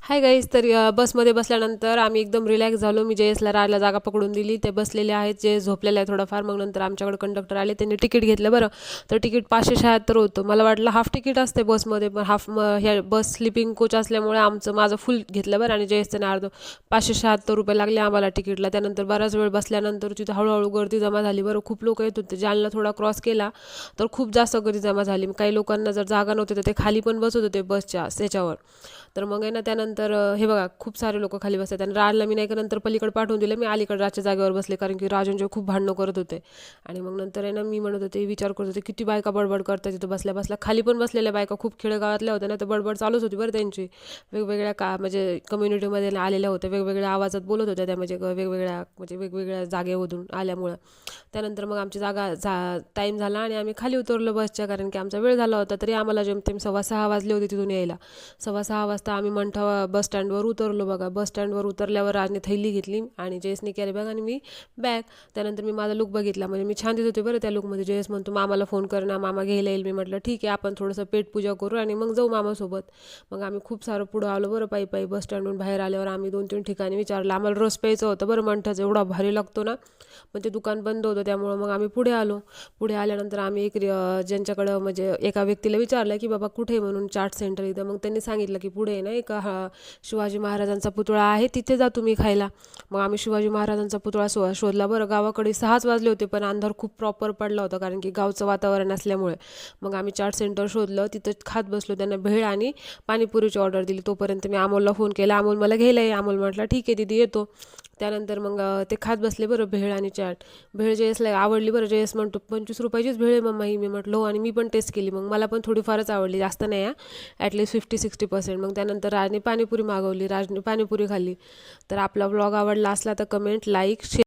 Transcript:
Hi guys. तर बसमध्ये बसल्यानंतर आम्ही एकदम रिलॅक्स झालो. मी जयेशला राहायला जागा पकडून दिली. ते बसलेले आहेत, जे झोपलेले आहे थोडंफार. मग नंतर आमच्याकडे कंडक्टर आले, त्यांनी तिकीट घेतलं. बरं, तर तिकीट 576 होतं. मला वाटलं हाफ तिकीट असते बसमध्ये, पण ह्या बस स्लिपिंग कोच असल्यामुळे माझं फुल घेतलं. बरं, आणि जयेशचं अर्धं. 576 रुपये लागले आम्हाला तिकीटला. त्यानंतर बराच वेळ बसल्यानंतर तिथं हळूहळू गर्दी जमा झाली. बरं, खूप लोक येत होते. जालना थोडा क्रॉस केला तर खूप जास्त गर्दी जमा झाली. काही लोकांना जर जागा नव्हती तर ते खाली पण बसत होते बसच्या त्याच्यावर. तर मग आहे ना, त्यानंतर हे बघा, खूप सारे लोक खाली बसतात. आणि राजला मी नाही का नंतर पलीकडे पाठवून दिलं. मी अलीकडे राजच्या जागेवर बसले, कारण की राजूंचे खूप भांडणं करत होते. आणि मग नंतर आहे ना, मी म्हणत होते, विचार करत होते, किती बायका बडबड करतात तिथं बसल्या बसल्या. खाली पण बसलेल्या बायका खूप खेडेगावातल्या होत्या ना, तर बडबड चालूच होती बरं त्यांची. वेगवेगळ्या म्हणजे कम्युनिटीमध्ये आलेल्या होत्या, वेगवेगळ्या आवाजात बोलत होत्या त्या, म्हणजे वेगवेगळ्या जागेमधून आल्यामुळं. त्यानंतर मग आमची टाईम झाला आणि आम्ही खाली उतरलो बसच्या, कारण की आमचा वेळ झाला होता. तरी आम्हाला जेमतेम 6:15 वाजले होते तिथून यायला. 6:15 वाजता आम्ही मंठा बस स्टँडवर उतरलो. बघा, बस स्टँडवर उतरल्यावर राजने थैली घेतली आणि जयेशने कॅरी बॅग आणि मी बॅग. त्यानंतर मी माझा लुक बघितला, म्हणजे मी छान दिसत होते बरं त्या लुकमध्ये. जयेश म्हणतो, मामाला फोन कर ना, मामा घ्यायला येईल. मी म्हटलं ठीक आहे, आपण थोडंसं पेटपूजा करू आणि मग जाऊ मामासोबत. मग आम्ही खूप सारं पुढं आलो बरं, पायी पायी. बस स्टँडवरून बाहेर आल्यावर आम्ही 2-3 ठिकाणी विचारलं. आम्हाला रस प्यायचं होतं बरं, मंठाचं एवढा भारी लागतो ना, पण ते दुकान बंद होतं. त्यामुळं मग आम्ही पुढे आलो. पुढे आल्यानंतर आम्ही ज्यांच्याकडं म्हणजे एका व्यक्तीला विचारलं की बाबा कुठे म्हणून चाट सेंटर इथं. मग त्यांनी सांगितलं की पुढे ना एक शिवाजी महाराजांचा पुतळा आहे, तिथे जा तुम्ही खायला. मग आम्ही शिवाजी महाराजांचा पुतळा शोधला. बरं, गावाकडे 6च वाजले होते, पण अंधार खूप प्रॉपर पडला होता, कारण की गावचं वातावरण असल्यामुळे. मग आम्ही चाट सेंटर शोधलं, तिथं खात बसलो. त्यांना भेळ आणि पाणीपुरीची ऑर्डर दिली. तोपर्यंत मी अमोलला फोन केला, अमोल मला घ्यायला आहे. अमोल म्हटलं ठीक आहे दीदी, येतो. त्यानंतर मग ते खात बसले बरं, भेळ आणि चाट. भेळ जयेशला आवडली बरं. जयेश म्हणतो, 25 रुपयाचीच भेळ आहे मम्मा ही. मी म्हटलं हो, आणि मी पण टेस्ट केली. मग मला पण थोडीफारच आवडली, जास्त नाही आहे, ॲटलीस्ट 50-60%. मग त्यानंतर राजने पाणीपुरी मागवली. राजने पाणीपुरी खाल्ली. तर आपला व्लॉग आवडला असला तर कमेंट, लाईक, शेअर.